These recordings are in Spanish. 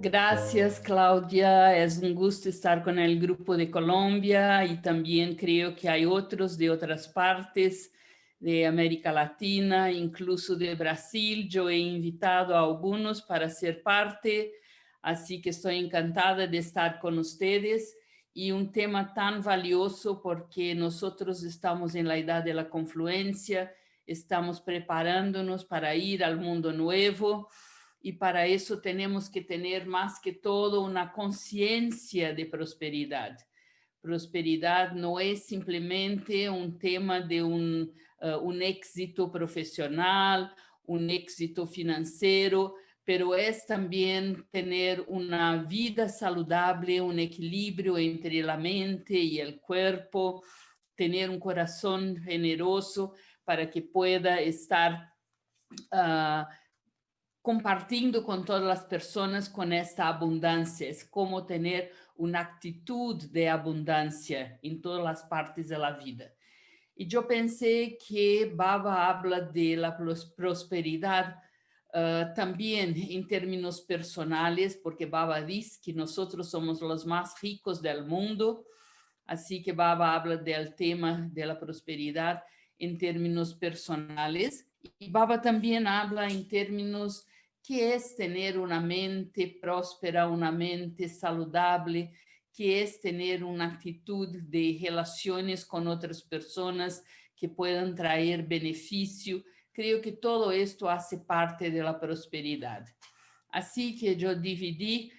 Gracias, Claudia. Es un gusto estar con el grupo de Colombia y también creo que hay otros de otras partes de América Latina, incluso de Brasil. Yo he invitado a algunos para ser parte, así que estoy encantada de estar con ustedes y un tema tan valioso porque nosotros estamos en la edad de la confluencia, estamos preparándonos para ir al mundo nuevo. Y para eso tenemos que tener más que todo una conciencia de prosperidad. Prosperidad no es simplemente un tema de un éxito profesional, un éxito financiero, pero es también tener una vida saludable, un equilibrio entre la mente y el cuerpo, tener un corazón generoso para que pueda estar compartiendo con todas las personas con esta abundancia. Es como tener una actitud de abundancia en todas las partes de la vida. Y yo pensé que Baba habla de la prosperidad también en términos personales, porque Baba dice que nosotros somos los más ricos del mundo. Así que Baba habla del tema de la prosperidad en términos personales. Y Baba también habla en términos que es tener una mente próspera, una mente saludable, que es tener una actitud de relaciones con otras personas que puedan traer beneficio. Creo que todo esto hace parte de la prosperidad. Así que yo dividí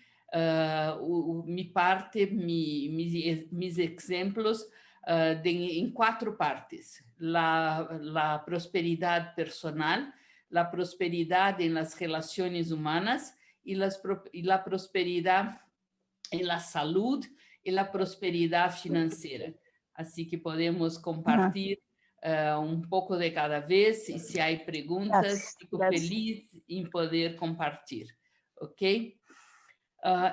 mi parte, mis ejemplos en cuatro partes. La prosperidad personal, la prosperidad en las relaciones humanas y la prosperidad en la salud y la prosperidad financiera. Así que podemos Ajá, compartir un poco de cada vez y si hay preguntas, gracias, fico gracias. feliz en poder compartir. ¿Ok?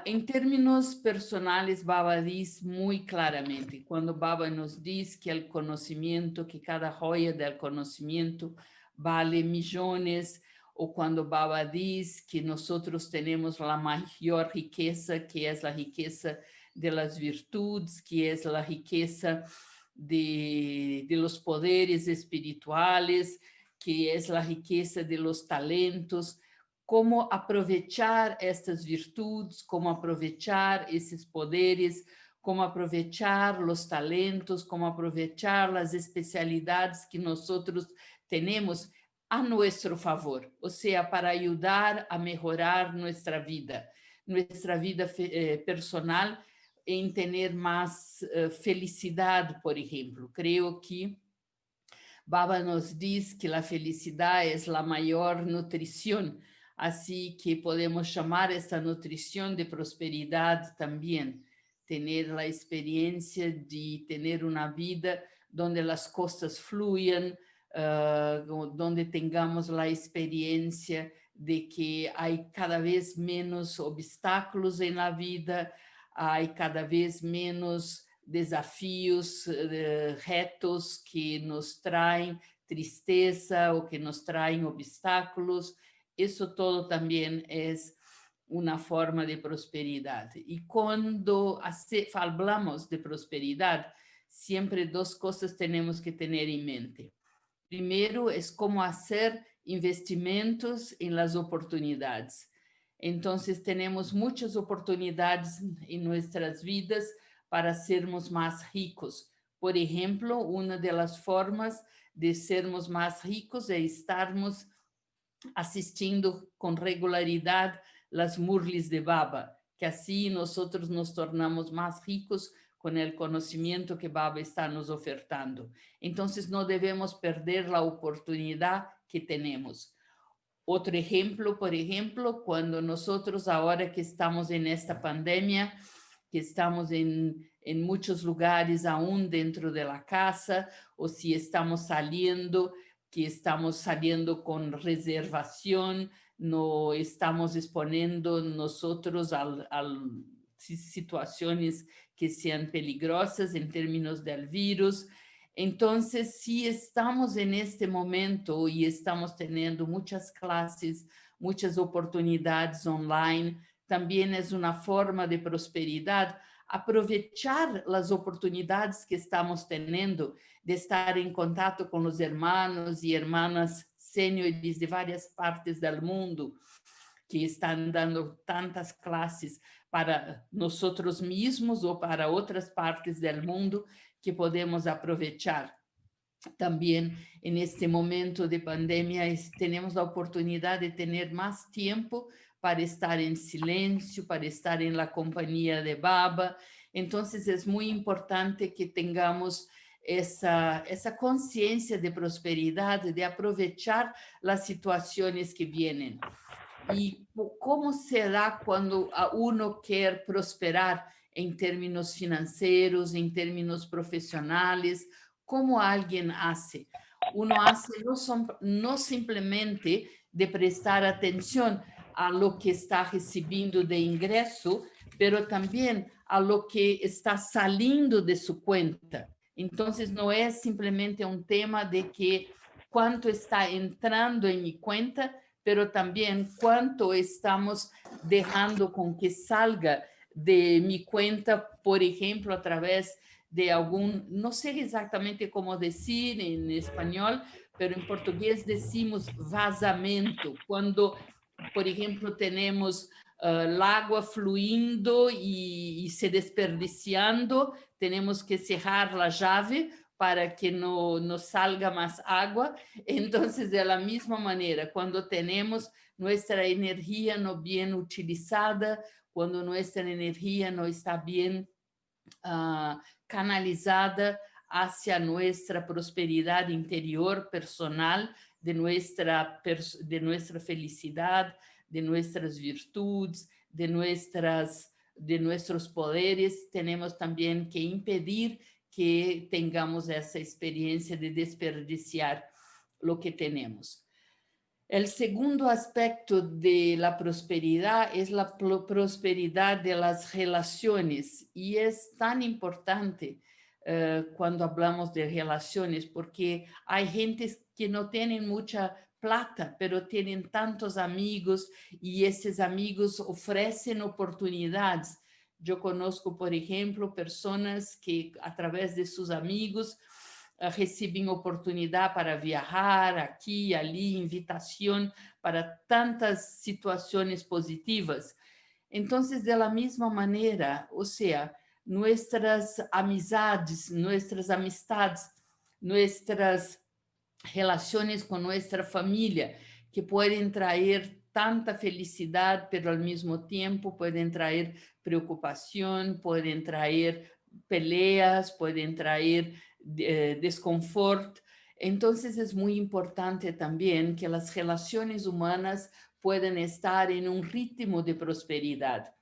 En términos personales, Baba dice muy claramente, cuando Baba nos dice que el conocimiento, que cada joya del conocimiento vale millones, o cuando Baba dice que nosotros tenemos la mayor riqueza, que es la riqueza de las virtudes, que es la riqueza de los poderes espirituales, que es la riqueza de los talentos, cómo aprovechar estas virtudes, cómo aprovechar esses poderes, cómo aprovechar los talentos, cómo aprovechar las especialidades que nosotros tenemos a nuestro favor, o sea, para ayudar a mejorar nuestra vida personal, en tener más felicidad, por ejemplo. Creo que Baba nos diz que a felicidade é a maior nutrição, assim que podemos chamar esta nutrição de prosperidade também. Ter a experiência de ter uma vida onde as coisas fluyan, onde tengamos a experiência de que há cada vez menos obstáculos na vida, há cada vez menos desafios, retos que nos traem tristeza ou que nos traem obstáculos. Isso todo também é uma forma de prosperidade. E quando falamos de prosperidade, sempre duas coisas temos que ter em mente. Primeiro, é como fazer investimentos em las oportunidades. Então, temos muitas oportunidades em nossas vidas para sermos mais ricos. Por exemplo, uma das formas de sermos mais ricos é estarmos assistindo com regularidade as murlis de Baba, que assim nós nos tornamos mais ricos com o conhecimento que Baba está nos ofertando. Então, não devemos perder a oportunidade que temos. Outro exemplo, por exemplo, quando nós agora que estamos nesta pandemia, que estamos em muitos lugares aún dentro de la casa, ou se estamos saliendo, que estamos saliendo com reservação, no estamos exponendo nosotros a situações que sejam peligrosas em termos del vírus. Então, se estamos neste momento e estamos tendo muitas classes, muitas oportunidades online, también es una forma de prosperidad. Aprovechar las oportunidades que estamos teniendo de estar en contacto con los hermanos y hermanas seniores de varias partes del mundo que están dando tantas clases para nosotros mismos o para otras partes del mundo que podemos aprovechar. También en este momento de pandemia tenemos la oportunidad de tener más tiempo para estar en silencio, para estar en la compañía de Baba. Entonces es muy importante que tengamos esa conciencia de prosperidad, de aprovechar las situaciones que vienen. ¿Y cómo se da cuando uno quiere prosperar en términos financieros, en términos profesionales? ¿Cómo alguien hace? Uno hace no simplemente de prestar atención a lo que está recibiendo de ingreso, pero también a lo que está saliendo de su cuenta. Entonces, no es simplemente un tema de que cuánto está entrando en mi cuenta, pero también cuánto estamos dejando con que salga de mi cuenta, por ejemplo, a través de algún, no sé exactamente cómo decir en español, pero en portugués decimos vazamento, cuando, por ejemplo, tenemos el agua fluyendo y se desperdiciando, tenemos que cerrar la llave para que no salga más agua. Entonces, de la misma manera, cuando tenemos nuestra energía no bien utilizada, cuando nuestra energía no está bien canalizada hacia nuestra prosperidad interior, personal, de nuestra felicidad, de nuestras virtudes, de nuestros poderes, tenemos también que impedir que tengamos esa experiencia de desperdiciar lo que tenemos. El segundo aspecto de la prosperidad es la prosperidad de las relaciones, y es tan importante cuando hablamos de relaciones, porque hay gentes que no tienen mucha plata, pero tienen tantos amigos y esos amigos ofrecen oportunidades. Yo conozco, por ejemplo, personas que a través de sus amigos reciben oportunidad para viajar aquí y allí, invitación para tantas situaciones positivas. Entonces, de la misma manera, o sea, nuestras amistades, nuestras relaciones con nuestra familia, que pueden traer tanta felicidad, pero al mismo tiempo pueden traer preocupación, pueden traer peleas, pueden traer desconfort. Entonces es muy importante también que las relaciones humanas puedan estar en un ritmo de prosperidad.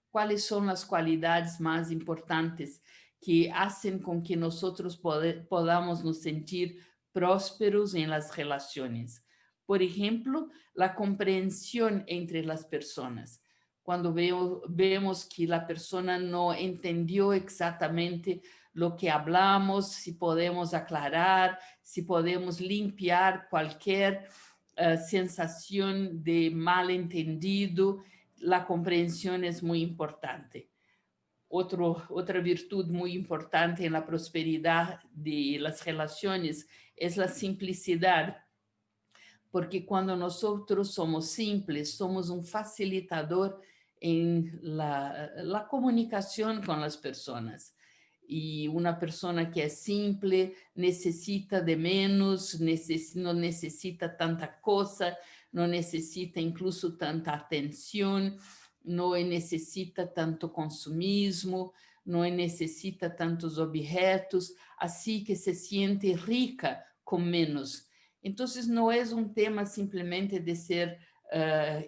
¿Cuáles son las cualidades más importantes que hacen con que nosotros podamos nos sentir prósperos en las relaciones? Por ejemplo, la comprensión entre las personas. Cuando vemos que la persona no entendió exactamente lo que hablamos, si podemos aclarar, si podemos limpiar cualquier sensación de malentendido, la comprensión es muy importante. Otra virtud muy importante en la prosperidad de las relaciones es la simplicidad, porque cuando nosotros somos simples, somos un facilitador en la comunicación con las personas. Y una persona que es simple necesita de menos, no necesita tanta cosa, no necesita incluso tanta atención, no necesita tanto consumismo, no necesita tantos objetos, así que se siente rica con menos. Entonces, no es un tema simplemente de ser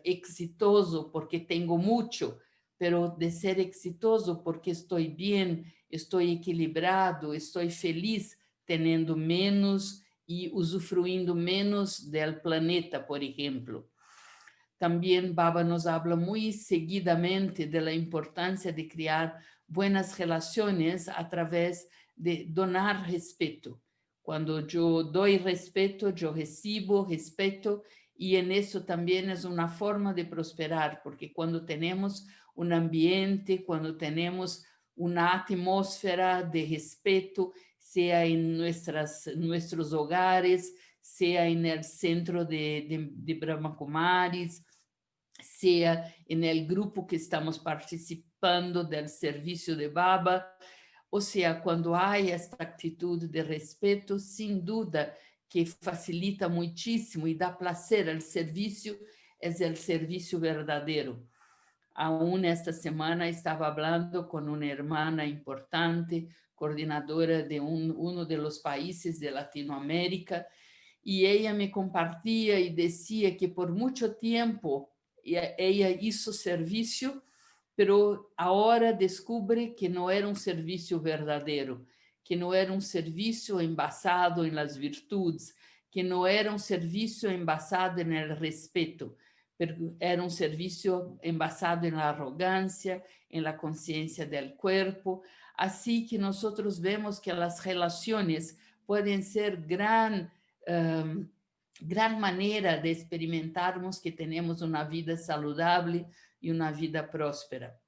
exitoso porque tengo mucho, pero de ser exitoso porque estoy bien, estoy equilibrado, estoy feliz teniendo menos y usufruindo menos del planeta, por ejemplo. También Baba nos habla muy seguidamente de la importancia de crear buenas relaciones a través de donar respeto. Cuando yo doy respeto, yo recibo respeto Y en eso también es una forma de prosperar, porque cuando tenemos un ambiente, cuando tenemos una atmósfera de respeto, sea en nuestros hogares, sea en el centro de Brahma Kumaris, sea en el grupo que estamos participando del servicio de Baba, o sea, cuando hay esta actitud de respeto, sin duda que facilita muchísimo y da placer al servicio, es el servicio verdadero. Aún esta semana estaba hablando con una hermana importante, coordinadora de uno de los países de Latinoamérica, y ella me compartía y decía que por mucho tiempo ella hizo servicio, pero ahora descubre que no era un servicio verdadero, que no era un servicio embasado en las virtudes, que no era un servicio embasado en el respeto, pero era un servicio embasado en la arrogancia, en la conciencia del cuerpo. Así que nosotros vemos que las relaciones pueden ser gran manera de experimentarmos que tenemos una vida saludable y una vida próspera.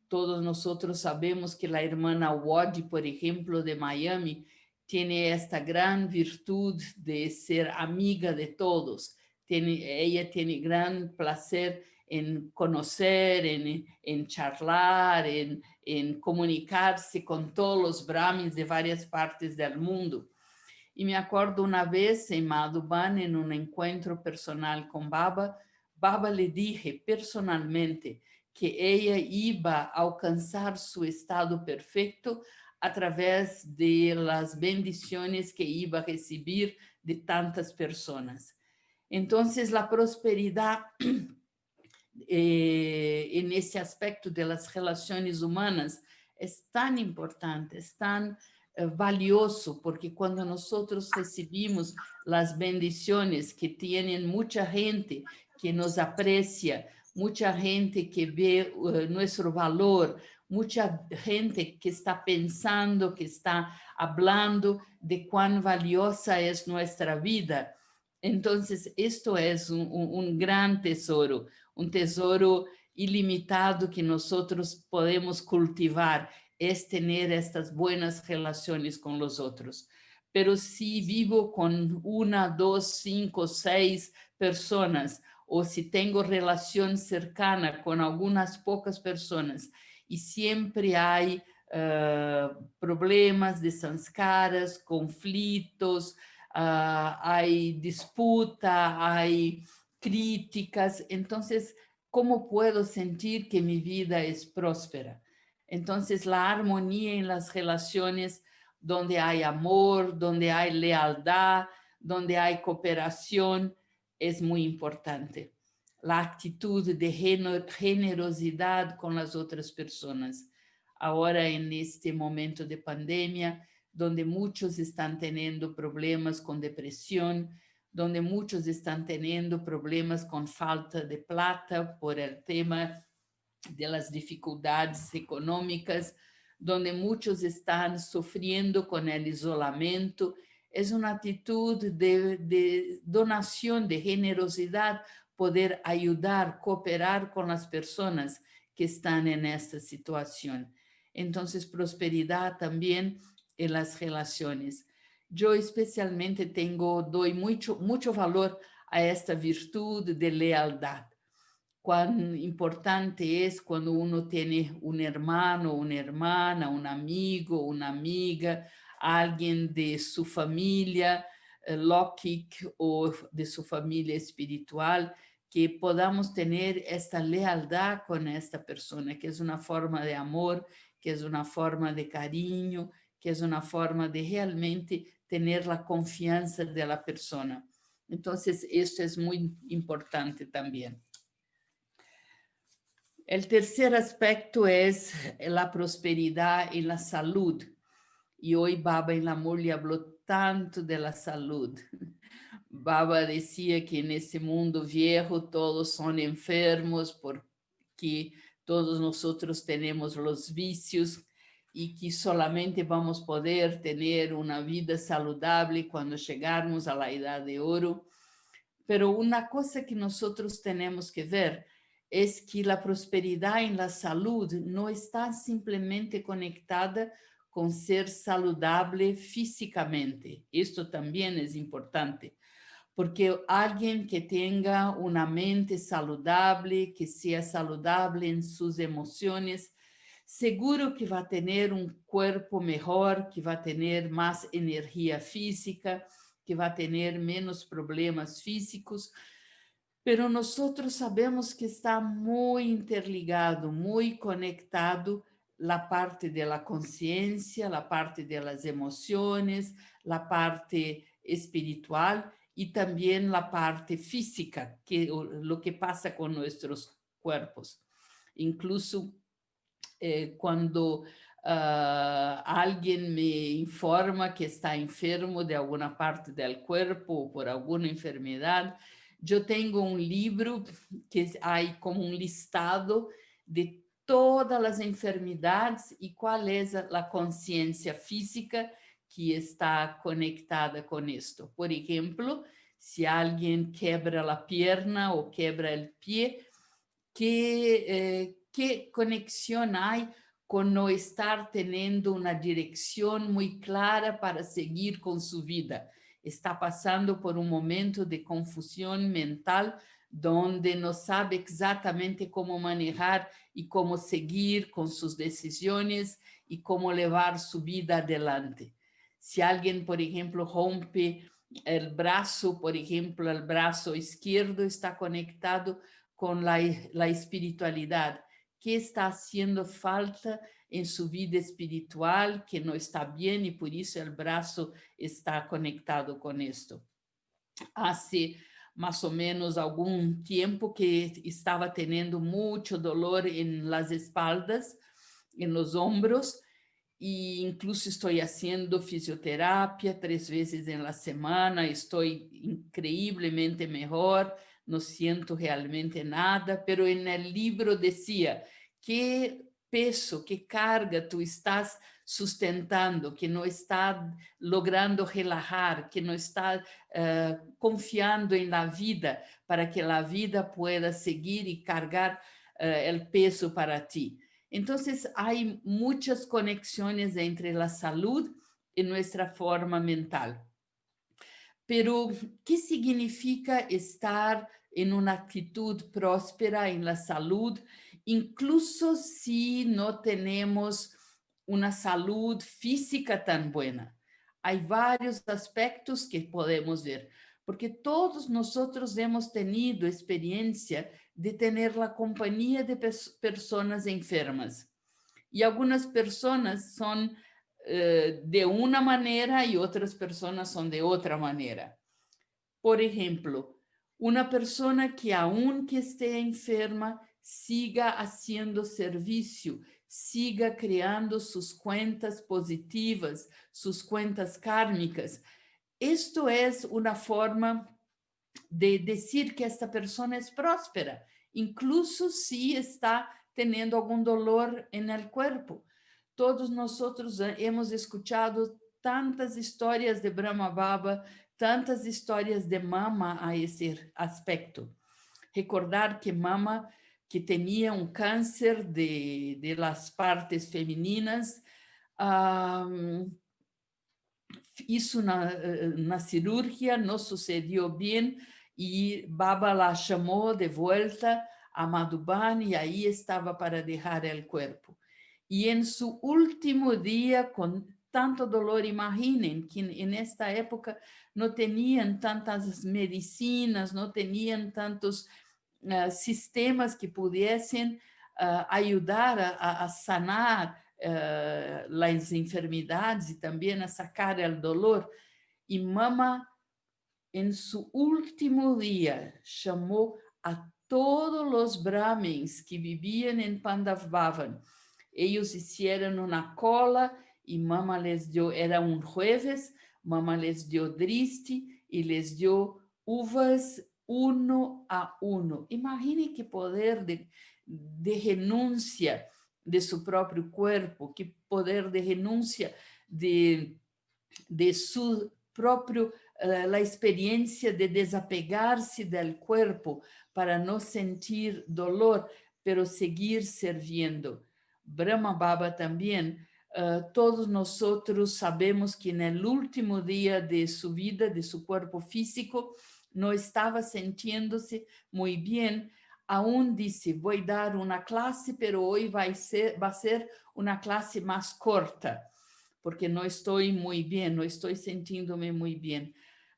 Todos nosotros sabemos que la hermana Wadi, por ejemplo, de Miami, tiene esta gran virtud de ser amiga de todos. Ella tiene gran placer en conocer, en charlar, en comunicarse con todos los brahmins de varias partes del mundo. Y me acuerdo una vez en Madhuban, en un encuentro personal con Baba, Baba le dije personalmente que ella iba a alcanzar su estado perfecto a través de las bendiciones que iba a recibir de tantas personas. Entonces, la prosperidad en ese aspecto de las relaciones humanas es tan importante, es tan valioso, porque cuando nosotros recibimos las bendiciones que tienen mucha gente que nos aprecia, mucha gente que ve nuestro valor, mucha gente que está pensando, que está hablando de cuán valiosa es nuestra vida. Entonces, esto es un gran tesoro, un tesoro ilimitado que nosotros podemos cultivar, es tener estas buenas relaciones con los otros. Pero si vivo con una, dos, cinco, seis personas, o si tengo relación cercana con algunas pocas personas, y siempre hay problemas de sanskaras, conflitos, hay disputa, hay críticas, entonces, ¿cómo puedo sentir que mi vida es próspera? Entonces, la armonía en las relaciones donde hay amor, donde hay lealtad, donde hay cooperación, es muy importante. La actitud de generosidad con las otras personas. Ahora, en este momento de pandemia, donde muchos están teniendo problemas con depresión, donde muchos están teniendo problemas con falta de plata por el tema de las dificultades económicas, donde muchos están sufriendo con el isolamiento. Es una actitud de donación, de generosidad, poder ayudar, cooperar con las personas que están en esta situación. Entonces, prosperidad también en las relaciones. Yo especialmente doy mucho valor a esta virtud de lealtad. Cuán importante es cuando uno tiene un hermano, una hermana, un amigo, una amiga, alguien de su familia, lógica o de su familia espiritual, que podamos tener esta lealtad con esta persona, que es una forma de amor, que es una forma de cariño, que es una forma de realmente tener la confianza de la persona. Entonces, esto es muy importante también. El tercer aspecto es la prosperidad y la salud. Y hoy Baba en el amor le habló tanto de la salud. Baba decía que en este mundo viejo todos son enfermos porque todos nosotros tenemos los vicios y que solamente vamos a poder tener una vida saludable cuando llegarmos a la edad de oro. Pero una cosa que nosotros tenemos que ver es que la prosperidad en la salud no está simplemente conectada con ser saludable físicamente. Esto también es importante, porque alguien que tenga una mente saludable, que sea saludable en sus emociones, seguro que va a tener un cuerpo mejor, que va a tener más energía física, que va a tener menos problemas físicos, pero nosotros sabemos que está muy interligado, muy conectado la parte de la conciencia, la parte de las emociones, la parte espiritual y también la parte física, que lo que pasa con nuestros cuerpos. Incluso cuando alguien me informa que está enfermo de alguna parte del cuerpo o por alguna enfermedad, yo tengo un libro que hay como un listado de todas las enfermedades y cuál es la conciencia física que está conectada con esto. Por ejemplo, si alguien quebra la pierna o quebra el pie, ¿qué conexión hay con no estar teniendo una dirección muy clara para seguir con su vida? Está pasando por un momento de confusión mental donde no sabe exactamente cómo manejar y cómo seguir con sus decisiones y cómo llevar su vida adelante. Si alguien, por ejemplo, rompe el brazo, por ejemplo, el brazo izquierdo está conectado con la espiritualidad. ¿Qué está haciendo falta en su vida espiritual que no está bien y por eso el brazo está conectado con esto? Hace más o menos algún tiempo que estaba teniendo mucho dolor en las espaldas, en los hombros, e incluso estoy haciendo fisioterapia 3 veces en la semana, estoy increíblemente mejor, no siento realmente nada, pero en el libro decía, qué peso, qué carga tú estás sustentando, que no está logrando relajar, que no está confiando en la vida para que la vida pueda seguir y cargar el peso para ti. Entonces, hay muchas conexiones entre la salud y nuestra forma mental. Pero, ¿qué significa estar en una actitud próspera en la salud, incluso si no tenemos una salud física tan buena? Hay varios aspectos que podemos ver, porque todos nosotros hemos tenido experiencia de tener la compañía de personas enfermas. Y algunas personas son de una manera y otras personas son de otra manera. Por ejemplo, una persona que aunque esté enferma, siga haciendo servicio, siga creando sus cuentas positivas, sus cuentas kármicas. Esto es una forma de decir que esta persona es próspera, incluso si está teniendo algún dolor en el cuerpo. Todos nosotros hemos escuchado tantas historias de Brahma Baba, tantas histórias de Mama a esse aspecto. Recordar que Mama, que tinha um câncer de las partes femininas, isso na cirurgia não sucedeu bem e Baba la chamou de volta a Madhubani e aí estava para deixar o corpo. E em seu último dia, com tanto dolor, imaginem que nesta época não tinham tantas medicinas, não tinham tantos sistemas que pudessem ajudar a sanar as enfermidades e também a sacar o dolor. E Mama, em seu último dia, chamou a todos os brahmins que viviam em Pandavavan. Eles hicieron una cola y Mama les dio, era un jueves, Mama les dio dristi y les dio uvas 1 a 1. Imagine qué poder de renuncia de su propio cuerpo, qué poder de renuncia de su propio la experiencia de desapegarse del cuerpo para no sentir dolor, pero seguir sirviendo. Brahma Baba también, todos nosotros sabemos que en el último día de su vida, de su cuerpo físico, no estaba sintiéndose muy bien. Aún dice, voy a dar una clase, pero hoy va a ser una clase más corta, porque no estoy muy bien, no estoy sintiéndome muy bien.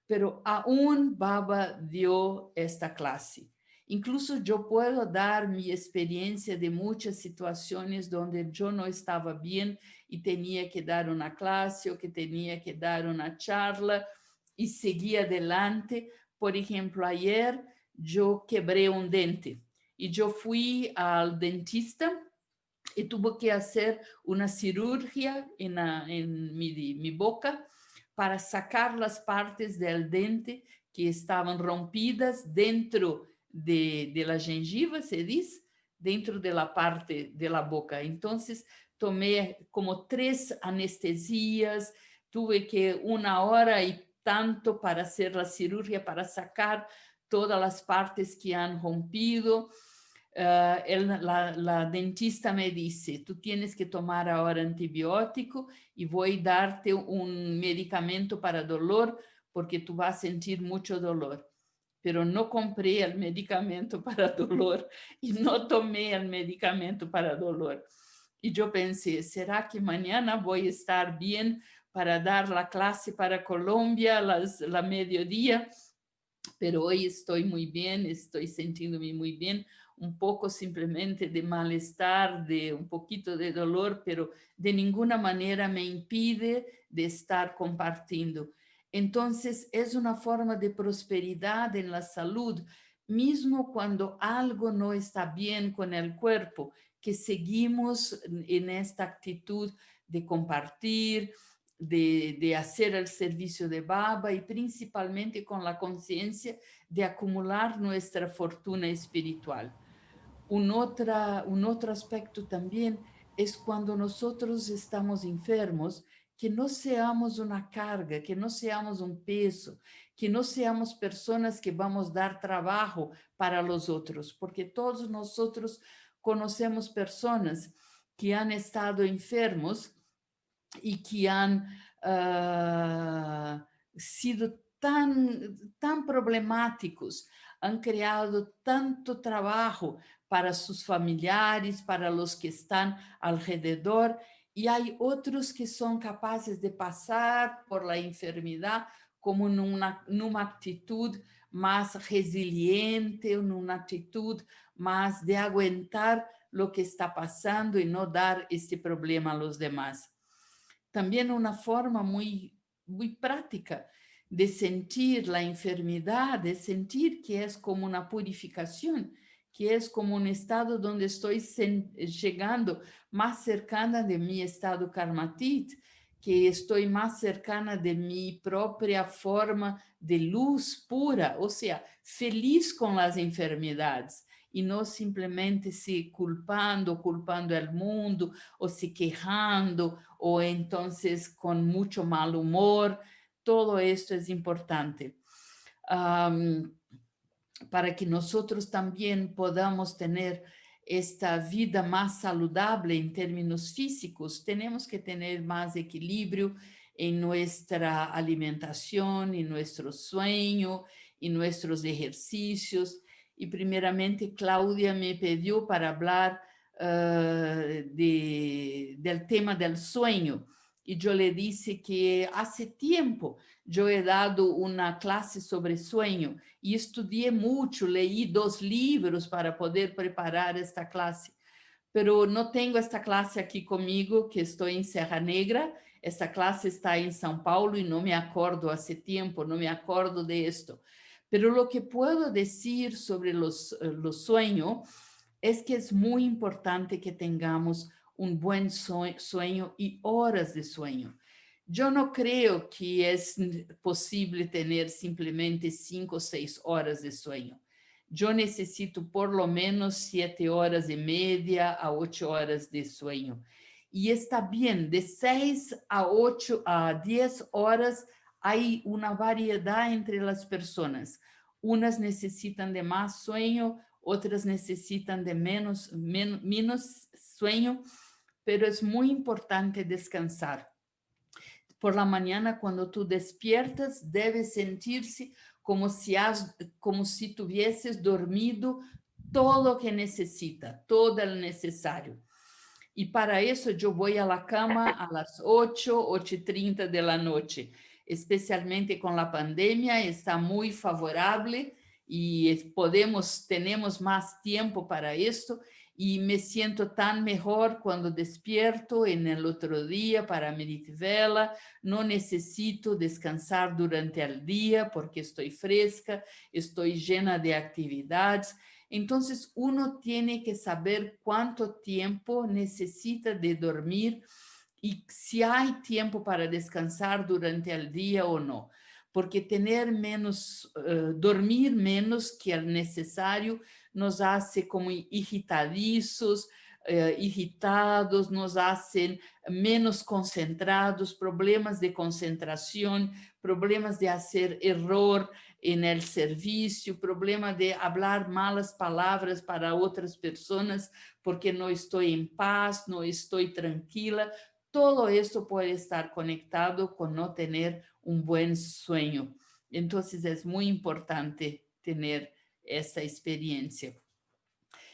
Pero aún Baba dio esta clase. Incluso yo puedo dar mi experiencia de muchas situaciones donde yo no estaba bien y tenía que dar una clase o que tenía que dar una charla y seguí adelante. Por ejemplo, ayer yo quebré un diente y yo fui al dentista y tuve que hacer una cirugía en mi boca para sacar las partes del diente que estaban rompidas dentro de la gengiva, se dice, dentro de la parte de la boca. Entonces, tomé como 3 anestesias, tuve que 1 hora y tanto para hacer la cirugía, para sacar todas las partes que han rompido. La dentista me dice, tú tienes que tomar ahora antibiótico y voy a darte un medicamento para dolor porque tú vas a sentir mucho dolor. Pero no compré el medicamento para dolor y no tomé el medicamento para dolor. Y yo pensé, ¿será que mañana voy a estar bien para dar la clase para Colombia la mediodía? Pero hoy estoy muy bien, estoy sintiéndome muy bien, un poco simplemente de malestar, de un poquito de dolor, pero de ninguna manera me impide de estar compartiendo. Entonces, es una forma de prosperidad en la salud, mismo cuando algo no está bien con el cuerpo, que seguimos en esta actitud de compartir, de hacer el servicio de Baba y principalmente con la conciencia de acumular nuestra fortuna espiritual. Un otro aspecto también es cuando nosotros estamos enfermos, que no seamos una carga, que no seamos un peso, que no seamos personas que vamos a dar trabajo para los otros, porque todos nosotros conocemos personas que han estado enfermos y que han sido tan problemáticos, han creado tanto trabajo para sus familiares, para los que están alrededor, y hay otros que son capaces de pasar por la enfermedad como en una actitud más resiliente, en una actitud más de aguantar lo que está pasando y no dar este problema a los demás. También una forma muy práctica de sentir la enfermedad, de sentir que es como una purificación, que es como un estado donde estoy llegando más cercana de mi estado karmatit, que estoy más cercana de mi propia forma de luz pura, o sea, feliz con las enfermedades y no simplemente se culpando al mundo o se quejando o entonces con mucho mal humor. Todo esto es importante. Para que nosotros también podamos tener esta vida más saludable en términos físicos, tenemos que tener más equilibrio en nuestra alimentación, en nuestro sueño, en nuestros ejercicios. Y primeramente Claudia me pidió para hablar del tema del sueño. Y yo le dije que hace tiempo yo he dado una clase sobre sueño y estudié mucho, leí 2 libros para poder preparar esta clase, pero no tengo esta clase aquí conmigo, que estoy en Serra Negra. Esta clase está en São Paulo y no me acuerdo hace tiempo, no me acuerdo de esto. Pero lo que puedo decir sobre los sueños es que es muy importante que tengamos un buen sueño y horas de sueño. Yo no creo que es posible tener simplemente 5 o 6 horas de sueño. Yo necesito por lo menos 7 horas y media a 8 horas de sueño. Y está bien, de 6 a 8 a 10 horas hay una variedad entre las personas. Unas necesitan de más sueño, otras necesitan de menos sueño, pero es muy importante descansar. Por la mañana, cuando tú despiertas, debes sentirse como si tuvieses dormido todo lo que necesita, todo el necesario. Y para eso yo voy a la cama a las 8, 8:30 de la noche. Especialmente con la pandemia, está muy favorable y tenemos más tiempo para esto. Y me siento tan mejor cuando despierto en el otro día para Merit Vela. No necesito descansar durante el día porque estoy fresca, estoy llena de actividades. Entonces, uno tiene que saber cuánto tiempo necesita de dormir y si hay tiempo para descansar durante el día o no. Porque dormir menos que el necesario nos hace como irritadizos, irritados, nos hacen menos concentrados, problemas de concentración, problemas de hacer error en el servicio, problema de hablar malas palabras para otras personas porque no estoy en paz, no estoy tranquila. Todo esto puede estar conectado con no tener un buen sueño. Entonces es muy importante tener esta experiencia.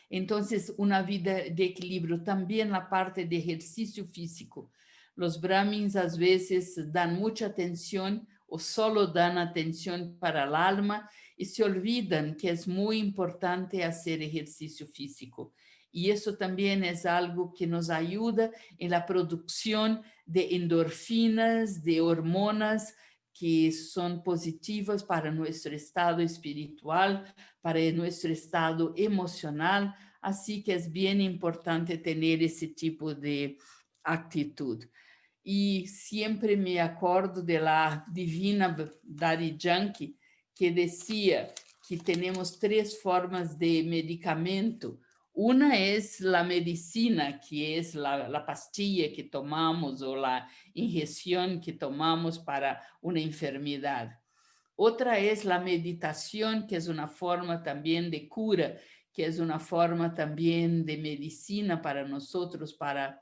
Entonces, una vida de equilibrio, también la parte de ejercicio físico. Los brahmins a veces dan mucha atención o solo dan atención para el alma y se olvidan que es muy importante hacer ejercicio físico. Y eso también es algo que nos ayuda en la producción de endorfinas, de hormonas que son positivas para nuestro estado espiritual, para nuestro estado emocional. Así que es bien importante tener ese tipo de actitud. Y siempre me acuerdo de la divina Daddy Yankee, que decía que tenemos 3 formas de medicamento. Una es la medicina, que es la pastilla que tomamos o la inyección que tomamos para una enfermedad. Otra es la meditación, que es una forma también de cura, que es una forma también de medicina para nosotros, para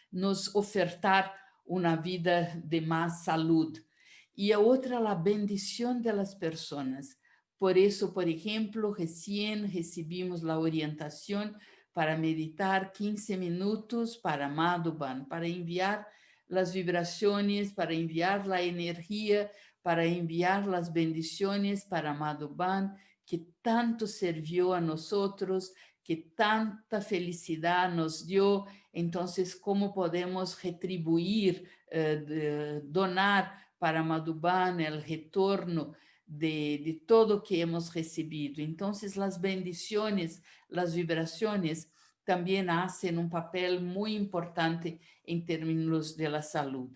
nos ofertar una vida de más salud. Y a otra, la bendición de las personas. Por eso, por ejemplo, recién recibimos la orientación para meditar 15 minutos para Madhuban, para enviar las vibraciones, para enviar la energía, para enviar las bendiciones para Madhuban, que tanto sirvió a nosotros, que tanta felicidad nos dio. Entonces, ¿cómo podemos retribuir, donar para Madhuban el retorno de todo que hemos recibido? Entonces, las bendiciones, las vibraciones también hacen un papel muy importante en términos de la salud.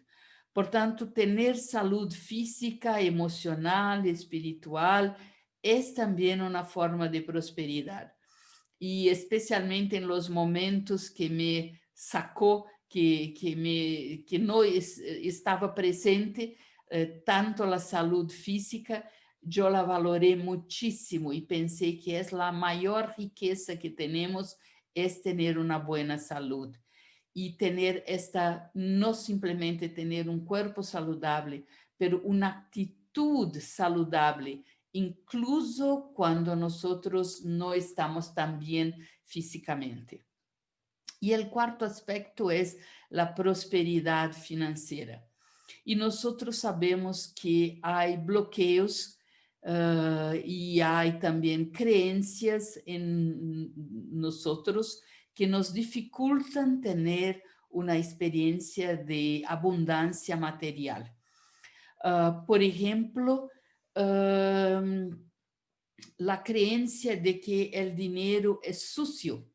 Por tanto, tener salud física, emocional, espiritual, es también una forma de prosperidad. Y especialmente en los momentos que me sacó, que no estaba presente, tanto la salud física, yo la valoré muchísimo y pensé que es la mayor riqueza que tenemos, es tener una buena salud. Y tener no simplemente tener un cuerpo saludable, pero una actitud saludable, incluso cuando nosotros no estamos tan bien físicamente. Y el cuarto aspecto es la prosperidad financiera. Y nosotros sabemos que hay bloqueos y hay también creencias en nosotros que nos dificultan tener una experiencia de abundancia material. Por ejemplo, la creencia de que el dinero es sucio,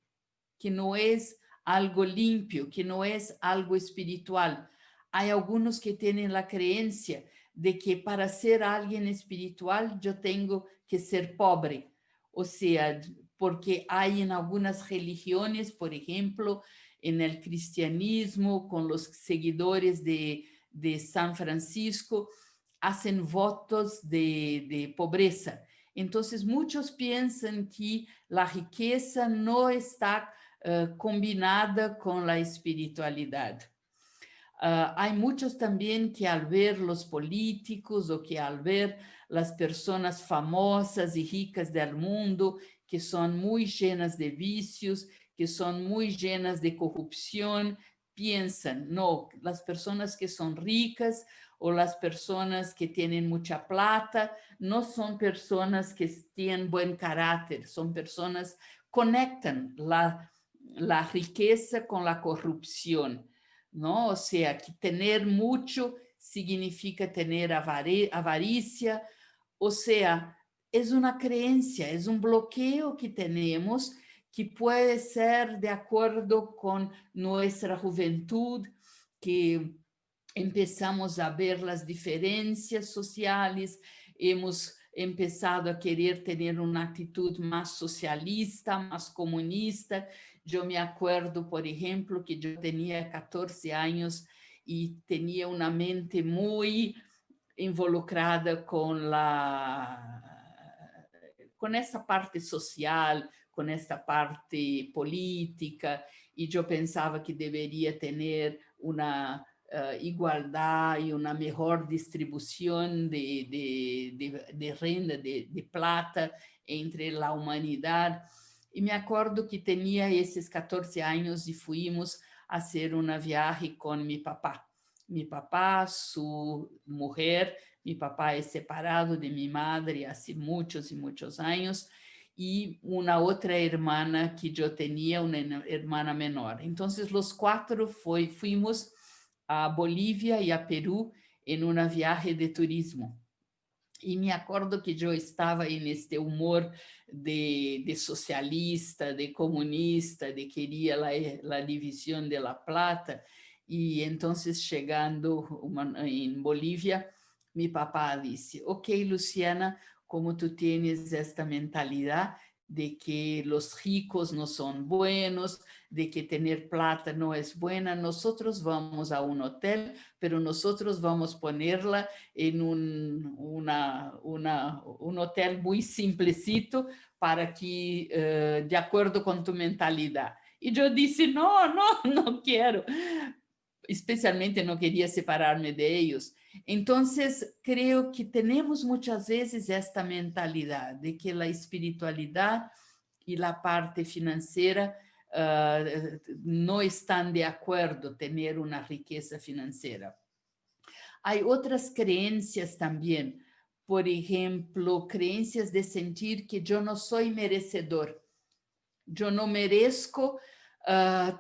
que no es algo limpio, que no es algo espiritual. Hay algunos que tienen la creencia de que para ser alguien espiritual yo tengo que ser pobre. O sea, porque hay en algunas religiones, por ejemplo, en el cristianismo, con los seguidores de San Francisco, hacen votos de pobreza. Entonces, muchos piensan que la riqueza no está combinada con la espiritualidad. Hay muchos también que al ver los políticos o que al ver las personas famosas y ricas del mundo, que son muy llenas de vicios, que son muy llenas de corrupción, piensan, no, las personas que son ricas o las personas que tienen mucha plata, no son personas que tienen buen carácter, son personas que conectan la riqueza con la corrupción, ¿no? O sea, que tener mucho significa tener avaricia, o sea, es una creencia, es un bloqueo que tenemos que puede ser de acuerdo con nuestra juventud, que empezamos a ver las diferencias sociales, hemos empezado a querer tener una actitud más socialista, más comunista. Yo me acuerdo, por ejemplo, que yo tenía 14 años y tenía una mente muy involucrada con essa parte social, com essa parte política, e eu pensava que deveria ter uma igualdade e uma melhor distribuição de renda, de plata entre a humanidade. E me acordo que tinha esses 14 anos e fomos a fazer uma viagem com meu papá. Mi papá, su mujer, mi papá es separado de mi madre hace muchos y muchos años, y una otra hermana que yo tenía, una hermana menor. Entonces los cuatro fuimos a Bolivia y a Perú en una viaje de turismo. E me acordo que eu estava aí neste humor de socialista, de comunista, de queria a divisão de la plata. E então, chegando em Bolívia, mi papá disse: ok, Luciana, como tu tienes esta mentalidade de que los ricos no son buenos, de que tener plata no es buena, nosotros vamos a un hotel, pero nosotros vamos a ponerla en un hotel muy simplecito para que, de acuerdo con tu mentalidad. Y yo dije, no, no, no quiero. Especialmente no quería separarme de ellos. Entonces, creo que tenemos muchas veces esta mentalidad de que la espiritualidad y la parte financiera no están de acuerdo tener una riqueza financiera. Hay otras creencias también, por ejemplo, creencias de sentir que yo no soy merecedor. Yo no merezco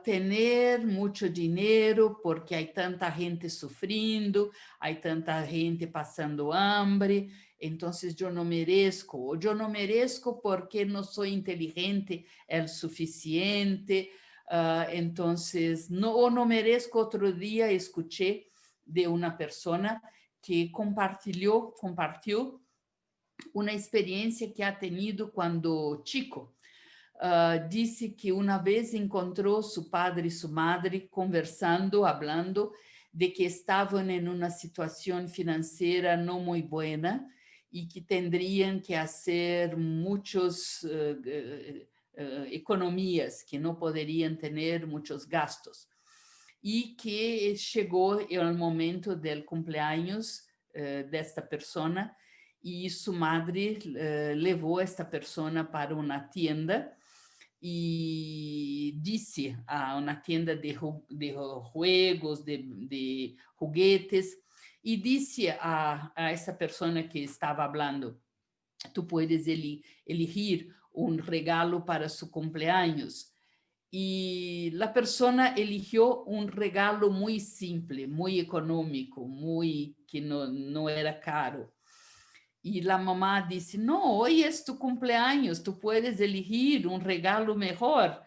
tener mucho dinero porque hay tanta gente sufriendo, hay tanta gente pasando hambre, entonces yo no merezco, o yo no merezco porque no soy inteligente el suficiente, entonces no merezco. Otro día escuché de una persona que compartió una experiencia que ha tenido cuando chico. Disse que uma vez encontrou seu padre e sua madre conversando, hablando de que estavam em uma situação financeira não muito buena e que teriam que fazer muitas economias, que não poderiam ter muitos gastos. E que chegou o momento do cumpleaños desta pessoa e sua madre levou esta pessoa para uma tienda y dice a una tienda de juegos, de juguetes, y dice a esa persona que estaba hablando, tú puedes elegir un regalo para su cumpleaños. Y la persona eligió un regalo muy simple, muy económico, que no era caro. Y la mamá dice, no, hoy es tu cumpleaños, tú puedes elegir un regalo mejor.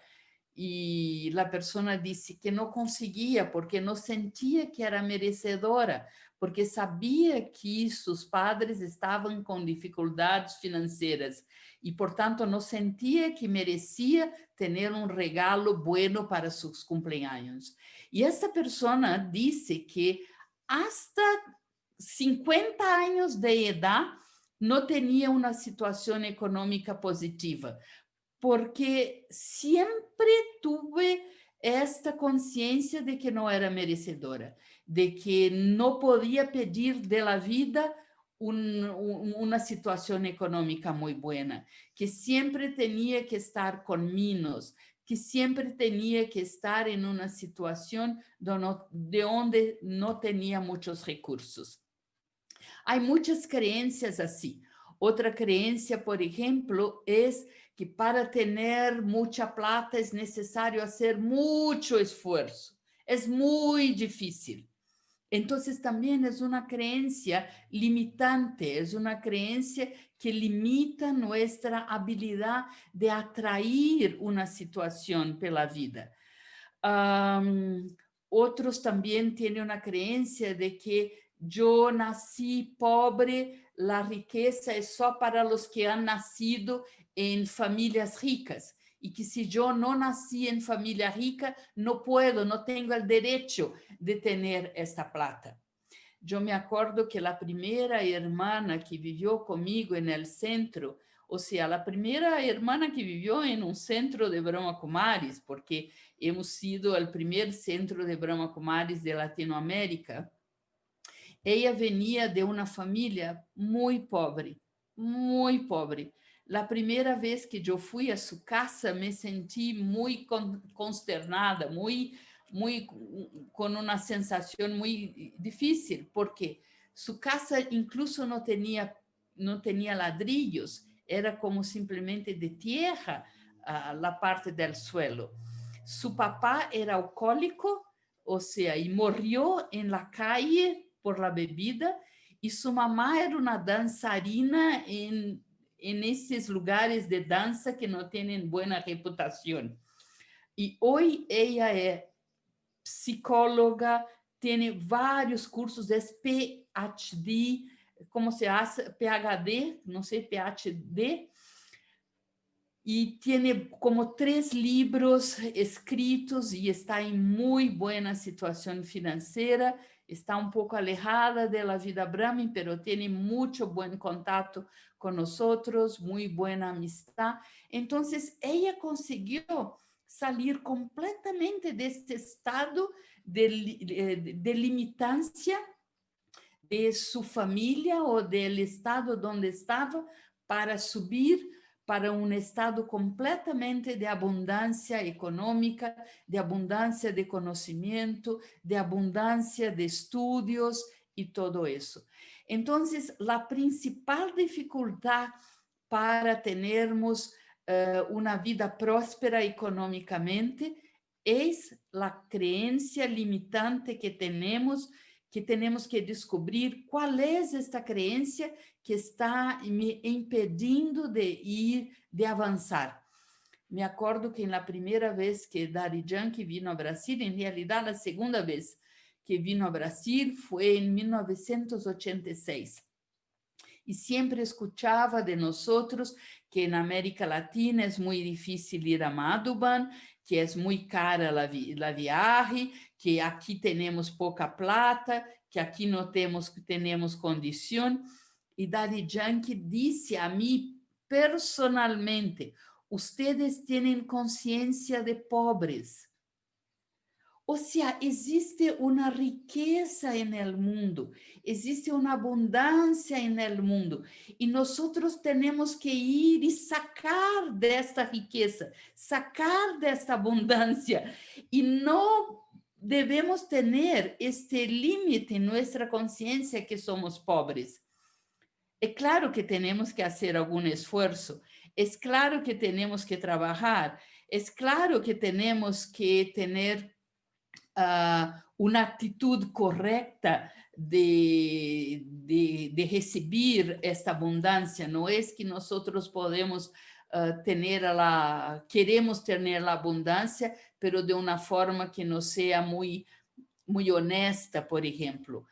Y la persona dice que no conseguía porque no sentía que era merecedora, porque sabía que sus padres estaban con dificultades financieras y por tanto no sentía que merecía tener un regalo bueno para sus cumpleaños. Y esta persona dice que hasta 50 años de edad no tenía una situación económica positiva, porque siempre tuve esta conciencia de que no era merecedora, de que no podía pedir de la vida una situación económica muy buena, que siempre tenía que estar con menos, que siempre tenía que estar en una situación de donde no tenía muchos recursos. Hay muchas creencias así. Otra creencia, por ejemplo, es que para tener mucha plata es necesario hacer mucho esfuerzo. Es muy difícil. Entonces también es una creencia limitante, es una creencia que limita nuestra habilidad de atraer una situación pela vida. Otros también tienen una creencia de que yo nací pobre, la riqueza es solo para los que han nacido en familias ricas y que si yo no nací en familia rica, no puedo, no tengo el derecho de tener esta plata. Yo me acuerdo que la primera hermana que vivió conmigo en el centro, o sea, la primera hermana que vivió en un centro de Brahma Kumaris, porque hemos sido el primer centro de Brahma Kumaris de Latinoamérica, ella venía de una familia muy pobre, muy pobre. La primera vez que yo fui a su casa me sentí muy consternada, muy con una sensación muy difícil, porque su casa incluso no tenía ladrillos, era como simplemente de tierra la parte del suelo. Su papá era alcohólico, o sea, y murió en la calle por la bebida, y su mamá era una danzarina en esos lugares de danza que no tienen buena reputación. Y hoy ella es psicóloga, tiene varios cursos, es PhD, ¿cómo se hace? PhD, no sé, PhD, y tiene como 3 libros escritos y está en muy buena situación financiera, está un poco alejada de la vida Brahmin, pero tiene mucho buen contacto con nosotros, muy buena amistad. Entonces, ella consiguió salir completamente de este estado de limitancia de su familia o del estado donde estaba para subir para un estado completamente de abundancia económica, de abundancia de conocimiento, de abundancia de estudios y todo eso. Entonces, la principal dificultad para tenermos una vida próspera económicamente es la creencia limitante que tenemos que descobrir qual é esta crença que está me impedindo de avançar. Me acordo que na primeira vez que Dari Yankee vino ao Brasil, em realidade, a segunda vez que vino ao Brasil foi em 1986. E sempre escuchava de nós que na América Latina é muito difícil ir a Madhuban, que é muito cara a viagem, que aqui temos pouca plata, que aqui não temos condição. E Daddy Yankee disse a mim personalmente: "Ustedes têm consciência de pobres". O sea, existe una riqueza en el mundo, existe una abundancia en el mundo y nosotros tenemos que ir y sacar de esta riqueza, sacar de esta abundancia y no debemos tener este límite en nuestra conciencia que somos pobres. Es claro que tenemos que hacer algún esfuerzo, es claro que tenemos que trabajar, es claro que tenemos que tener una actitud correcta de recibir esta abundancia. No es que nosotros podemos queremos tener la abundancia, pero de una forma que no sea muy honesta, por ejemplo.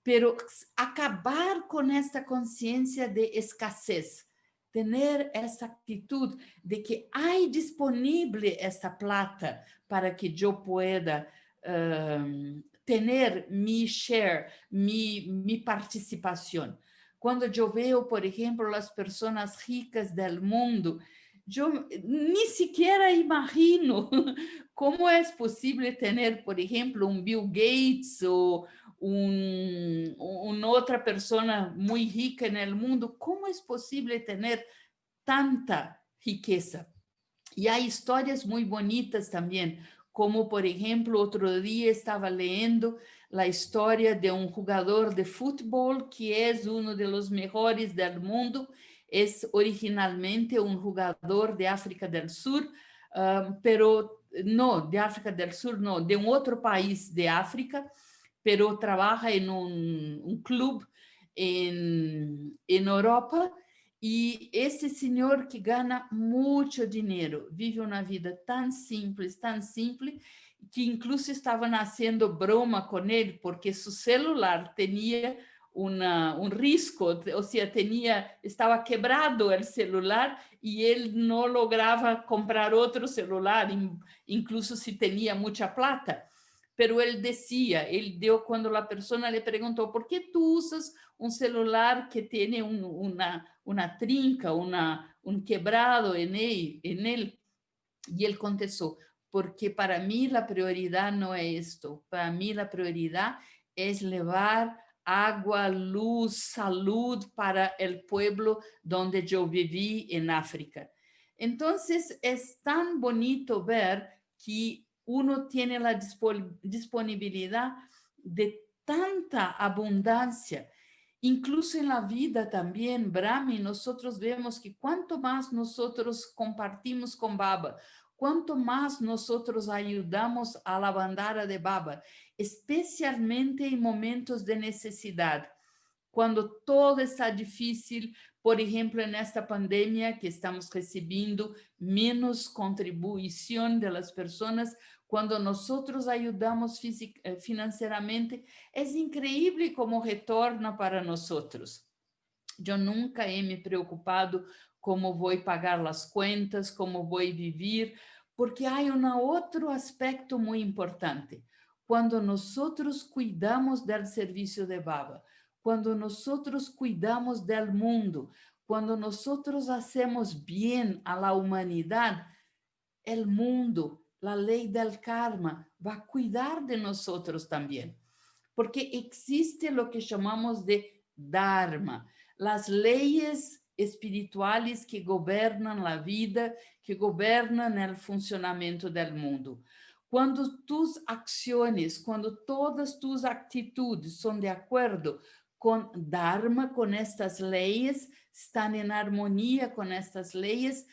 Pero acabar con esta conciencia de escasez, tener esa actitud de que hay disponible esta plata para que yo pueda tener mi share, mi participación. Cuando yo veo, por ejemplo, las personas ricas del mundo, yo ni siquiera imagino cómo es posible tener, por ejemplo, un Bill Gates o una otra persona muy rica en el mundo. ¿Cómo es posible tener tanta riqueza? Y hay historias muy bonitas también, como por ejemplo, otro día estaba leyendo la historia de un jugador de fútbol que es uno de los mejores del mundo. Es originalmente un jugador de África del Sur, pero no, de África del Sur, no, de un otro país de África, pero trabaja en un club en Europa. E esse senhor que ganha muito dinheiro, vive uma vida tão simples, que incluso estava nascendo broma com ele, porque seu celular tinha um risco, ou seja, estava quebrado o celular e ele não lograva comprar outro celular, incluso se tinha muita plata. Pero ele decía, ele deu quando a pessoa lhe perguntou por que tu usas um celular que tem uma trinca, um quebrado em ele, e ele contestou, porque para mim a prioridade não é isto, para mim a prioridade é levar água, luz, saúde para o pueblo onde eu vivi em África. Então, é tão bonito ver que uno tiene la disponibilidad de tanta abundancia. Incluso en la vida también, Brahmi, nosotros vemos que cuanto más nosotros compartimos con Baba, cuanto más nosotros ayudamos a la bandada de Baba, especialmente en momentos de necesidad, cuando todo está difícil, por ejemplo, en esta pandemia que estamos recibiendo menos contribución de las personas, cuando nosotros ayudamos financieramente, es increíble cómo retorna para nosotros. Yo nunca he me preocupado cómo voy a pagar las cuentas, cómo voy a vivir, porque hay otro aspecto muy importante. Cuando nosotros cuidamos del servicio de Baba, cuando nosotros cuidamos del mundo, cuando nosotros hacemos bien a la humanidad, el mundo, la ley del karma, va a cuidar de nosotros también. Porque existe lo que llamamos de Dharma, las leyes espirituales que gobiernan la vida, que gobiernan el funcionamiento del mundo. Cuando tus acciones, cuando todas tus actitudes son de acuerdo con Dharma, con estas leyes, están en armonía con estas leyes,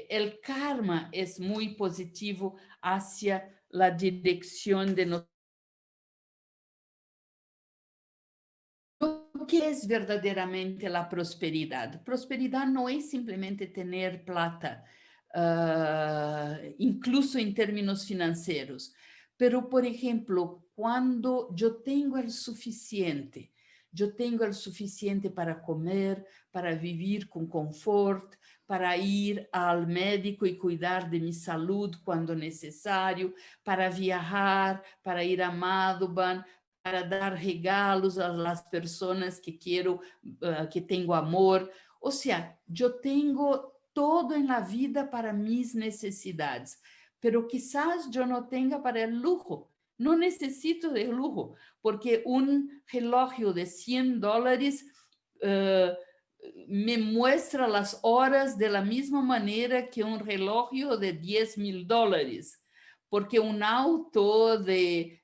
el karma es muy positivo hacia la dirección de nosotros. O que é verdadeiramente a prosperidade? Prosperidade não é simplesmente ter plata, incluso em termos financeiros. Pero, por exemplo, quando eu tenho o suficiente para comer, para viver com conforto, para ir ao médico e cuidar de minha saúde quando necessário, para viajar, para ir a Madhuban, para dar regalos a las personas que quiero, que tengo amor. O sea, yo tengo todo en la vida para mis necesidades, pero quizás yo no tenga para el lujo. No necesito de lujo, porque un reloj de $100 me muestra las horas de la misma manera que un reloj de $10,000. Porque um auto de,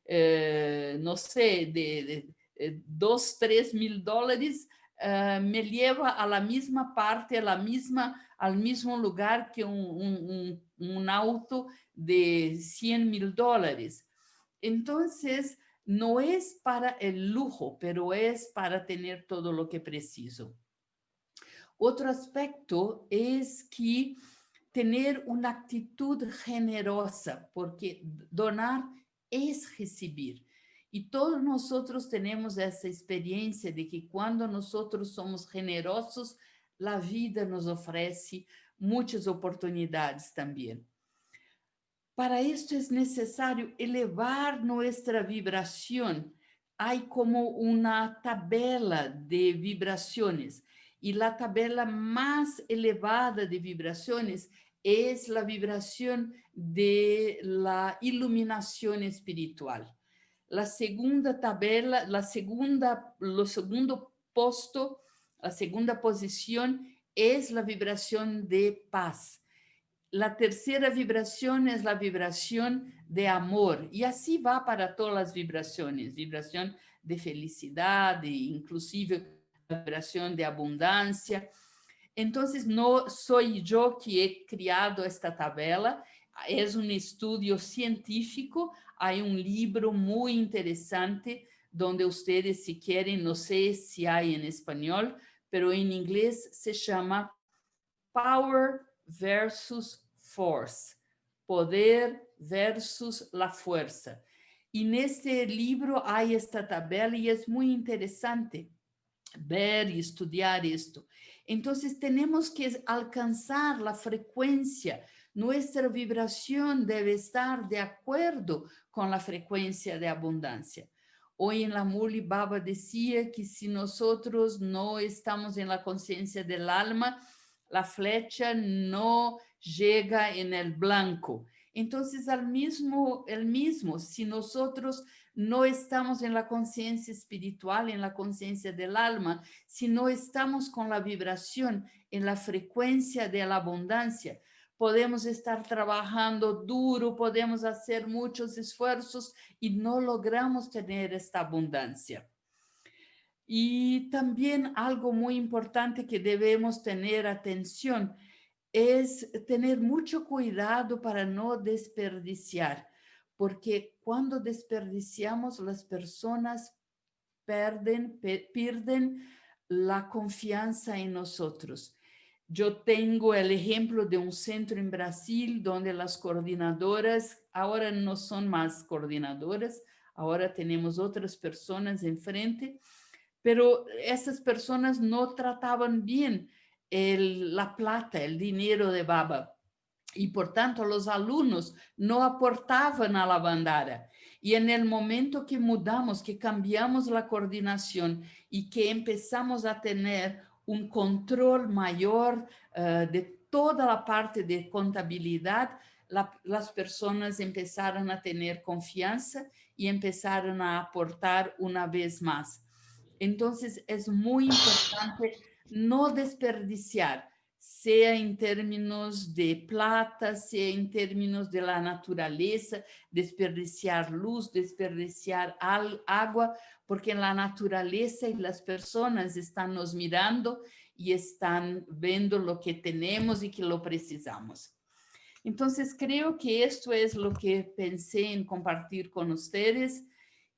não sei, de 2, 3 mil dólares me leva a la mesma parte, al mismo lugar que um auto de 100 mil dólares. Entonces, no es para el lujo, pero es para tener todo lo que preciso. Otro aspecto es que tener una actitud generosa, porque donar es recibir. Y todos nosotros tenemos esa experiencia de que cuando nosotros somos generosos, la vida nos ofrece muchas oportunidades también. para esto es necesario elevar nuestra vibración. Hay como una tabla de vibraciones y la tabla más elevada de vibraciones es la vibración de la iluminación espiritual. La segunda tabla, lo segundo puesto, la segunda posición es la vibración de paz. La tercera vibración es la vibración de amor y así va para todas las vibraciones, vibración de felicidad, inclusive vibración de abundancia. Entonces, no soy yo que he creado esta tabla, es un estudio científico, hay un libro muy interesante donde ustedes, si quieren, no sé si hay en español, pero en inglés se llama Power versus Force, poder versus la fuerza. Y en este libro hay esta tabla y es muy interesante ver y estudiar esto. Entonces tenemos que alcanzar la frecuencia. Nuestra vibración debe estar de acuerdo con la frecuencia de abundancia. Hoy en la Murli Baba decía que si nosotros no estamos en la conciencia del alma, la flecha no llega en el blanco. Entonces, el mismo, si nosotros no estamos en la conciencia espiritual, en la conciencia del alma, si no estamos con la vibración en la frecuencia de la abundancia, podemos estar trabajando duro, podemos hacer muchos esfuerzos y no logramos tener esta abundancia. Y también algo muy importante que debemos tener atención es tener mucho cuidado para no desperdiciar, porque cuando desperdiciamos las personas pierden la confianza en nosotros. Yo tengo el ejemplo de un centro en Brasil donde las coordinadoras ahora no son más coordinadoras, ahora tenemos otras personas enfrente, pero esas personas no trataban bien la plata, el dinero de Baba. Y por tanto los alumnos no aportaban a la bandara. Y en el momento que mudamos, que cambiamos la coordinación y que empezamos a tener un control mayor de toda la parte de contabilidad, las personas empezaron a tener confianza y empezaron a aportar una vez más. Entonces, es muy importante no desperdiciar, sea en términos de plata, sea en términos de la naturaleza, desperdiciar luz, desperdiciar agua, porque en la naturaleza y las personas están nos mirando y están viendo lo que tenemos y que lo precisamos. Entonces, creo que esto es lo que pensé en compartir con ustedes.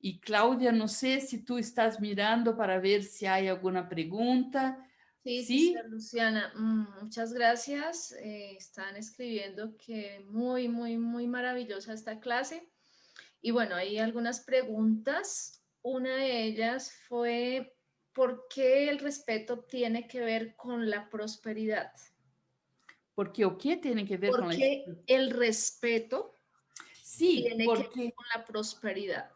Y Claudia, no sé si tú estás mirando para ver si hay alguna pregunta. Sí, ¿Sí? sister Luciana, muchas gracias. Están escribiendo que muy, muy, muy maravillosa esta clase. Y bueno, hay algunas preguntas. Una de ellas fue, ¿por qué el respeto tiene que ver con la prosperidad? Porque o qué tiene que ver con ¿Por la... qué el respeto Sí, tiene que ver con la prosperidad?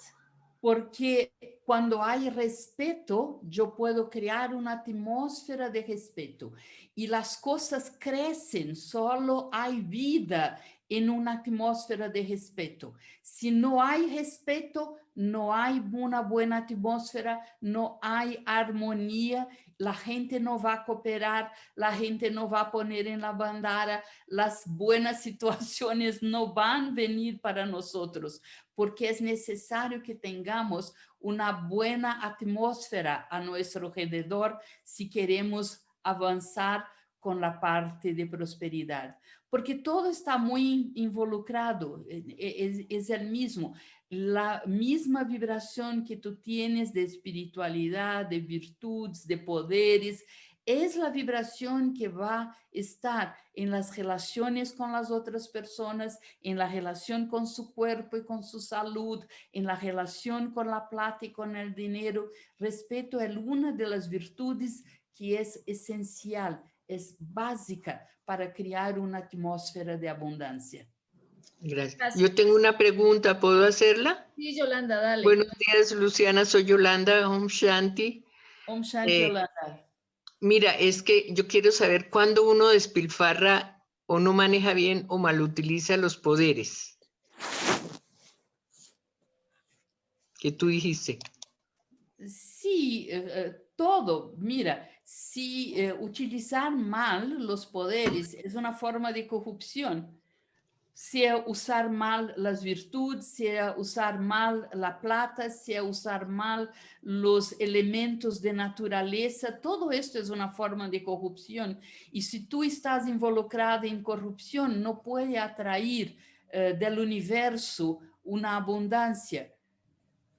porque cuando hay respeto, yo puedo crear una atmósfera de respeto y las cosas crecen, solo hay vida en una atmósfera de respeto. Si no hay respeto, no hay una buena atmósfera, no hay armonía, la gente no va a cooperar, la gente no va a poner en la bandera, las buenas situaciones no van a venir para nosotros, porque es necesario que tengamos una buena atmósfera a nuestro alrededor si queremos avanzar con la parte de prosperidad, porque todo está muy involucrado, es el mismo, la misma vibración que tú tienes de espiritualidad, de virtudes, de poderes, es la vibración que va a estar en las relaciones con las otras personas, en la relación con su cuerpo y con su salud, en la relación con la plata y con el dinero. Respeto es una de las virtudes que es esencial, es básica para crear una atmósfera de abundancia. Gracias. Gracias. Yo tengo una pregunta, ¿puedo hacerla? Sí, Yolanda, dale. Buenos días, Luciana, soy Yolanda, Om Shanti. Om Shanti, Yolanda. Mira, es que yo quiero saber cuándo uno despilfarra o no maneja bien o malutiliza los poderes que tú dijiste. Sí, todo. Mira, si utilizar mal los poderes es una forma de corrupción, sea usar mal las virtudes, sea usar mal la plata, sea usar mal los elementos de naturaleza, todo esto es una forma de corrupción. Y si tú estás involucrada en corrupción, no puede atraer del universo una abundancia.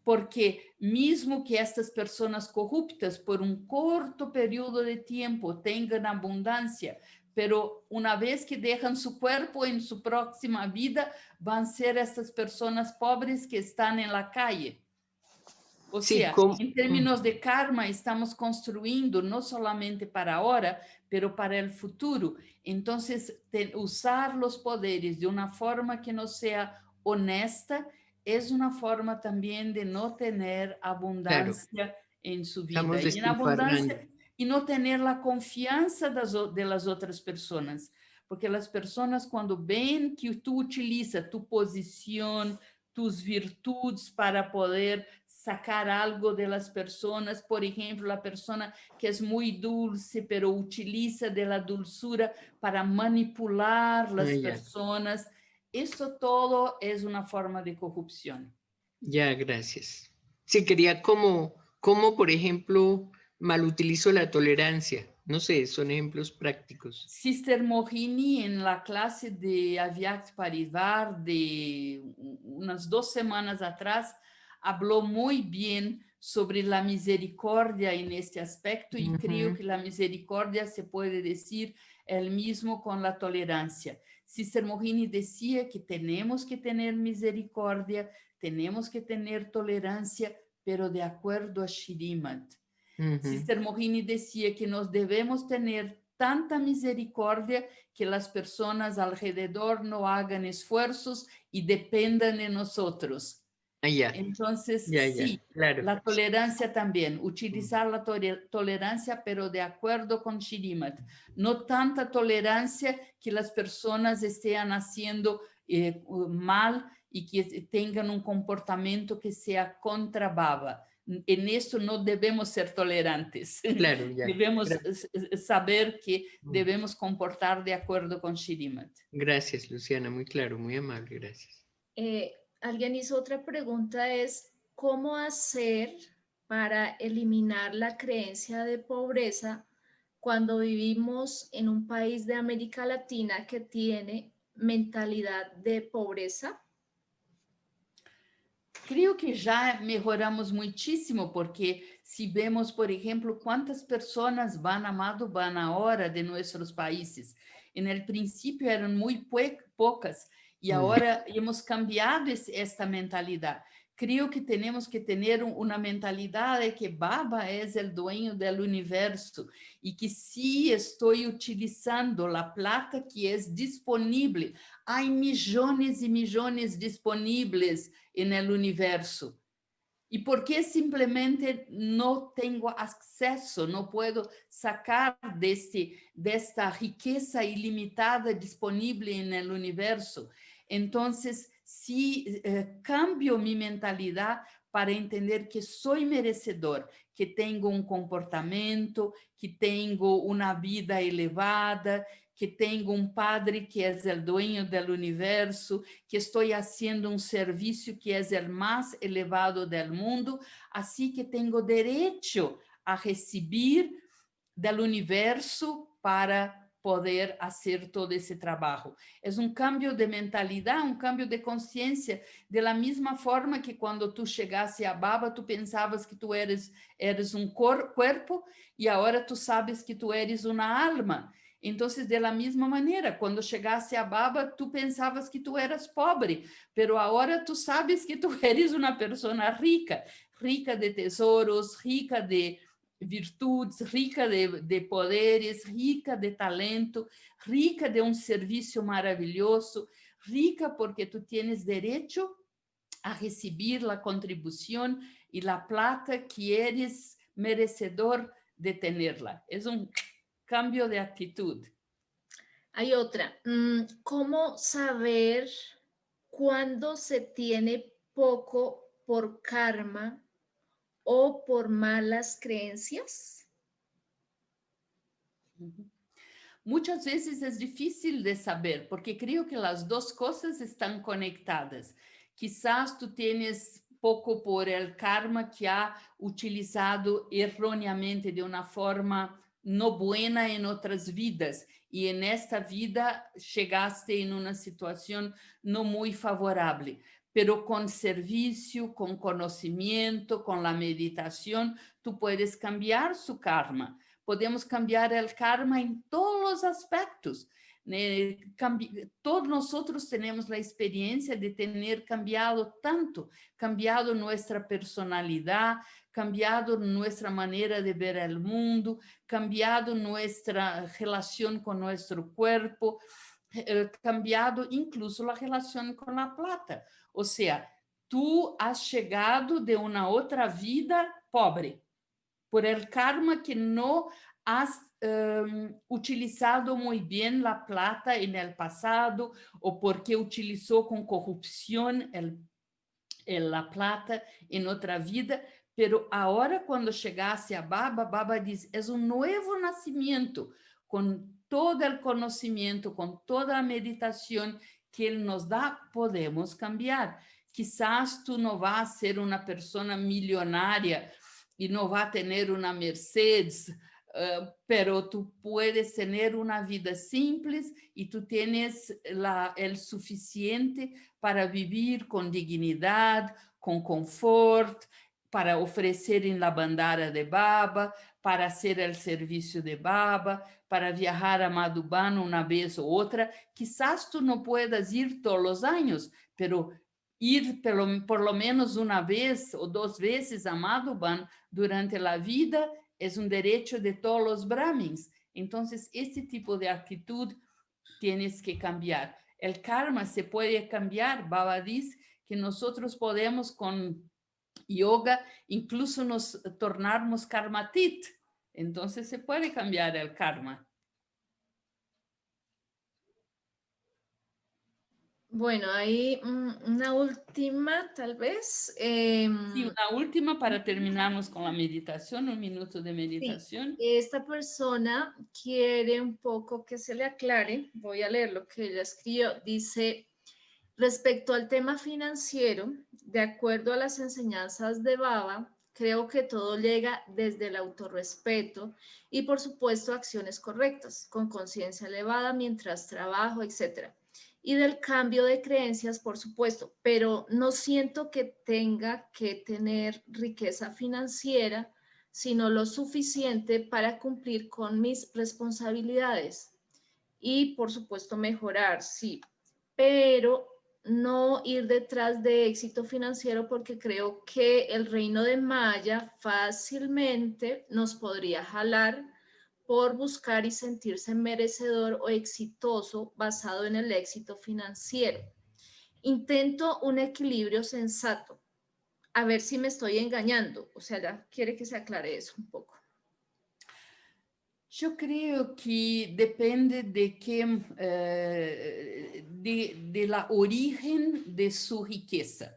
Porque mesmo que estas pessoas corruptas por corto período de tempo tenham abundância, pero uma vez que deixam su cuerpo em sua próxima vida, vão ser estas pessoas pobres que estão en la calle. O Sí, sea, en términos de karma, estamos construyendo no solamente para ahora, pero para el futuro. Entonces, usar los poderes de una forma que no sea honesta es una forma también de no tener abundancia en su vida. estamos Y en despilfarrando. abundancia y no tener la confianza de las otras personas. Porque las personas cuando ven que tú utilizas tu posición, tus virtudes para poder sacar algo de las personas, por ejemplo, la persona que es muy dulce, pero utiliza de la dulzura para manipular las personas. Eso todo es una forma de corrupción. Ya, gracias. Sí, quería como por ejemplo, malutilizo la tolerancia. No sé, son ejemplos prácticos. Sister Mohini, en la clase de Avyakt Parivar de unas 2 semanas atrás, habló muy bien sobre la misericordia en este aspecto y creo que la misericordia se puede decir el mismo con la tolerancia. Sister Mohini decía que tenemos que tener misericordia, tenemos que tener tolerancia, pero de acuerdo a Shrimad. Sister Mohini decía que nos debemos tener tanta misericordia que las personas alrededor no hagan esfuerzos y dependan de nosotros. Entonces, sí, claro. la tolerancia también, utilizar la tolerancia, pero de acuerdo con Shrimad. No tanta tolerancia que las personas estén haciendo mal y que tengan un comportamiento que sea contra Baba. En esto no debemos ser tolerantes. Claro, ya. Debemos saber que debemos comportar de acuerdo con Shrimad. Gracias, Luciana, muy claro, muy amable, gracias. Alguien hizo otra pregunta, es ¿cómo hacer para eliminar la creencia de pobreza cuando vivimos en un país de América Latina que tiene mentalidad de pobreza? Creo que já mejoramos muitíssimo, porque se vemos, por exemplo, quantas pessoas van a Madhubana ahora de nossos países. En el principio eram muito poucas e agora hemos cambiado esta mentalidade. Creo que temos que ter uma mentalidade que Baba é o dueño do universo e que se estou utilizando a plata que é disponível, há milhões e milhões disponíveis no universo. ¿Y por qué simplemente no tengo acceso, no puedo sacar de esta riqueza ilimitada disponible en el universo? Entonces, si cambio mi mentalidad para entender que soy merecedor, que tengo un comportamiento, que tengo una vida elevada, que tenho padre que é o dueño do universo, que estou fazendo serviço que é o mais elevado do mundo, assim que tenho direito a receber do universo para poder fazer todo esse trabalho. É cambio de mentalidade, cambio de consciência, da mesma forma que quando tu chegasse a Baba, tu pensavas que tu eres corpo e agora tu sabes que tu eres uma alma. Então, de la mesma maneira, quando chegasse a Baba, tu pensavas que tu eras pobre, pero agora tu sabes que tu eres uma pessoa rica, rica de tesouros, rica de virtudes, rica de poderes, rica de talento, rica de serviço maravilhoso, rica porque tú tienes derecho a recibir la contribución y la plata que eres merecedor de tenerla. Es un cambio de actitud. Hay otra. ¿Cómo saber cuándo se tiene poco por karma o por malas creencias? Muchas veces es difícil de saber, porque creo que las dos cosas están conectadas. Quizás tú tienes poco por el karma que ha utilizado erróneamente de una forma no buena en otras vidas, y en esta vida llegaste en una situación no muy favorable. Pero con servicio, con conocimiento, con la meditación, tú puedes cambiar su karma. Podemos cambiar el karma en todos los aspectos. Todos nosotros tenemos la experiencia de tener cambiado tanto, cambiado nuestra personalidad, cambiado nuestra manera de ver el mundo, cambiado nuestra relación con nuestro cuerpo, cambiado incluso la relación con la plata. O sea, tú has llegado de una otra vida pobre, por el karma que no has utilizado muy bien la plata en el pasado, o porque utilizó con corrupción la plata en otra vida. Pero ahora cuando llegaste a Baba, Baba dice, es un nuevo nacimiento, con todo el conocimiento, con toda la meditación que Él nos da, podemos cambiar. Quizás tú no vas a ser una persona millonaria y no va a tener una Mercedes, pero tú puedes tener una vida simple y tú tienes el suficiente para vivir con dignidad, con confort, para ofrecer en la bandara de Baba, para hacer el servicio de Baba, para viajar a Madhubana una vez o otra. Quizás tú no puedas ir todos los años, pero ir por lo menos una vez o dos veces a Madhubana durante la vida es un derecho de todos los brahmins. Entonces, este tipo de actitud tienes que cambiar. El karma se puede cambiar. Baba dice que nosotros podemos con yoga incluso nos tornarnos karmatit. Entonces, se puede cambiar el karma. Bueno, hay una última, tal vez. Sí, una última para terminarnos con la meditación, un minuto de Sí, meditación. esta persona quiere un poco que se le aclare. Voy a leer lo que ella escribió. Dice, respecto al tema financiero, de acuerdo a las enseñanzas de Baba, creo que todo llega desde el autorrespeto y, por supuesto, acciones correctas, con conciencia elevada mientras trabajo, etc. Y del cambio de creencias, por supuesto, pero no siento que tenga que tener riqueza financiera, sino lo suficiente para cumplir con mis responsabilidades y, por supuesto, mejorar, sí, pero no ir detrás de éxito financiero, porque creo que el reino de Maya fácilmente nos podría jalar por buscar y sentirse merecedor o exitoso basado en el éxito financiero. Intento un equilibrio sensato. A ver si me estoy engañando. O sea, ya quiere que se aclare eso un poco. Yo creo que depende de de la origen de su riqueza.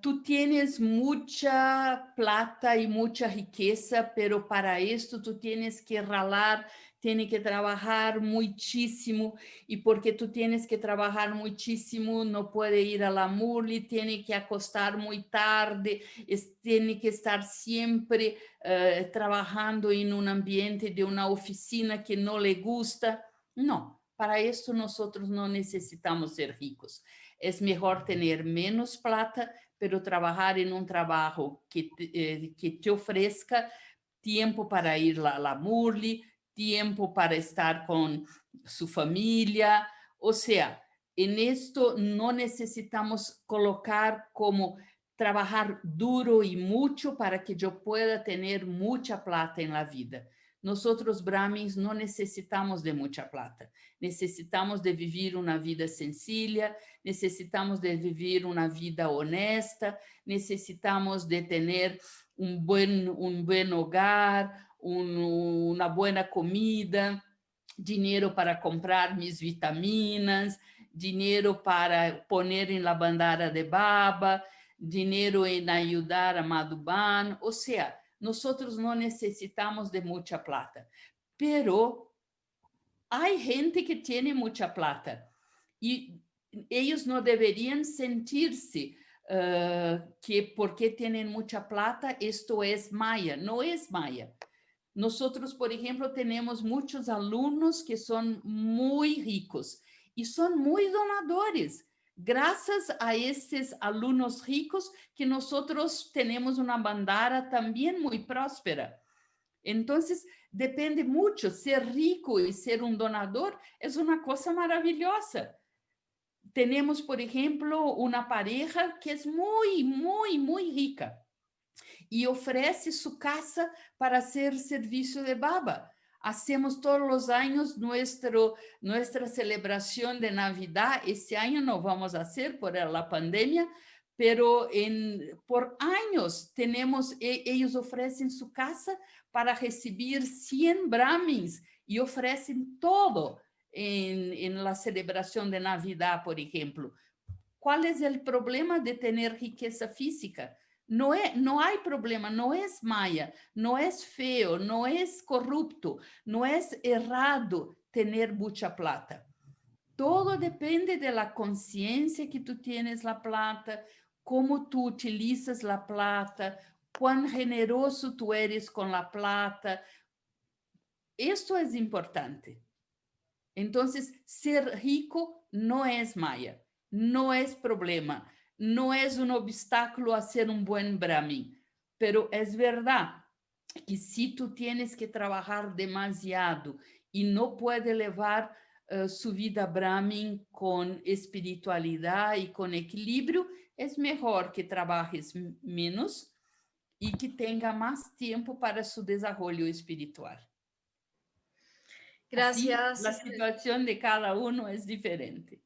Tú tienes mucha plata y mucha riqueza, pero para esto tú tienes que ralar, tienes que trabajar muchísimo, y porque tú tienes que trabajar muchísimo, no puede ir a la Murli, tiene que acostar muy tarde, tiene que estar siempre trabajando en un ambiente de una oficina que no le gusta. No, para esto nosotros no necesitamos ser ricos. Es mejor tener menos plata, pero trabajar en un trabajo que te ofrezca tiempo para ir a la Murli, tiempo para estar con su familia. O sea, en esto no necesitamos colocar como trabajar duro y mucho para que yo pueda tener mucha plata en la vida. Nosotros Brahmins no necesitamos de mucha plata, necesitamos de vivir una vida sencilla, necesitamos de vivir una vida honesta, necesitamos de tener un buen hogar, una buena comida, dinero para comprar mis vitaminas, dinero para poner en la bandara de baba, dinero en ayudar a Madhuban, o sea, nosotros no necesitamos de mucha plata, pero hay gente que tiene mucha plata y ellos no deberían sentirse que porque tienen mucha plata esto es maya, no es maya. Nosotros, por ejemplo, tenemos muchos alumnos que son muy ricos y son muy donadores. Gracias a estos alumnos ricos que nosotros tenemos una bandara también muy próspera. Entonces, depende mucho. Ser rico y ser un donador es una cosa maravillosa. Tenemos, por ejemplo, una pareja que es muy rica y ofrece su casa para hacer servicio de baba. Hacemos todos los años nuestra celebración de Navidad. Este año no vamos a hacer por la pandemia, pero por años ellos ofrecen su casa para recibir 100 brahmins y ofrecen todo en la celebración de Navidad, por ejemplo. ¿Cuál es el problema de tener riqueza física? No hay problema, no es maya, no es feo, no es corrupto, no es errado tener mucha plata. Todo depende de la conciencia que tú tienes la plata, cómo tú utilizas la plata, cuán generoso tú eres con la plata. Esto es importante. Entonces, ser rico no es maya, no es problema. No es un obstáculo a ser un buen brahmin, pero es verdad que si tú tienes que trabajar demasiado y no puedes llevar su vida brahmin con espiritualidad y con equilibrio, es mejor que trabajes menos y que tenga más tiempo para su desarrollo espiritual. Gracias. Así, la situación de cada uno es diferente.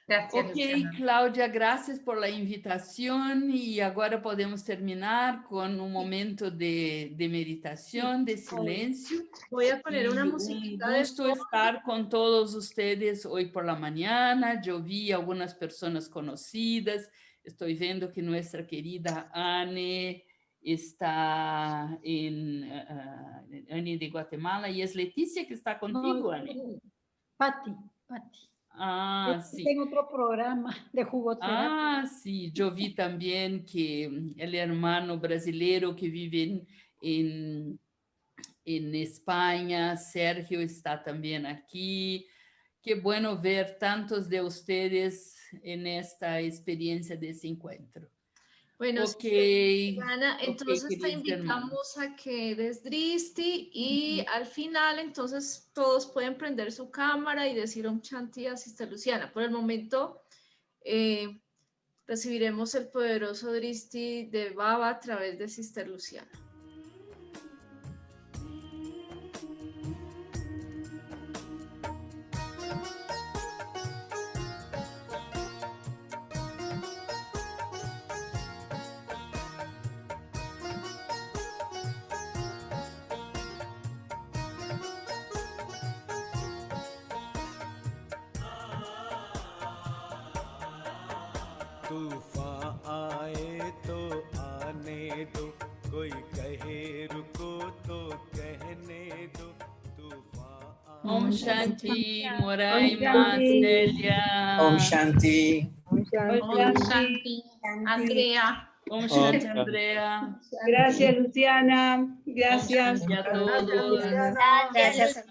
Gracias, Ok, Luciana. Cláudia, gracias por la invitación y ahora podemos terminar con un momento de meditación, de silencio. Voy a poner una Y musiquita un de gusto fondo. estar con todos ustedes hoy por la mañana. Yo vi algunas personas conocidas. Estoy viendo que nuestra querida Anne está Anne de Guatemala y es Leticia que está contigo, Anne. Patti. Ah, sí. En otro programa de jugoterapia. Ah, sí, yo vi también que el hermano brasileño que vive en España, Sergio, está también aquí. Qué bueno ver tantos de ustedes en esta experiencia de ese encuentro. Bueno, Okay. Ana, entonces te queridos invitamos hermanos, a que des Dristi y al final entonces todos pueden prender su cámara y decir Om Shanti a Sister Luciana. Por el momento recibiremos el poderoso Dristi de Baba a través de Sister Luciana. तूफान आए तो आने दो, कोई कहे रुको तो कहने दो, तूफान Om Shanti, Moraima, Celia. Om Shanti. Om Shanti. Andrea. Om Shanti, Andrea. Gracias, Luciana. Gracias. Om Shanti a todos. Gracias.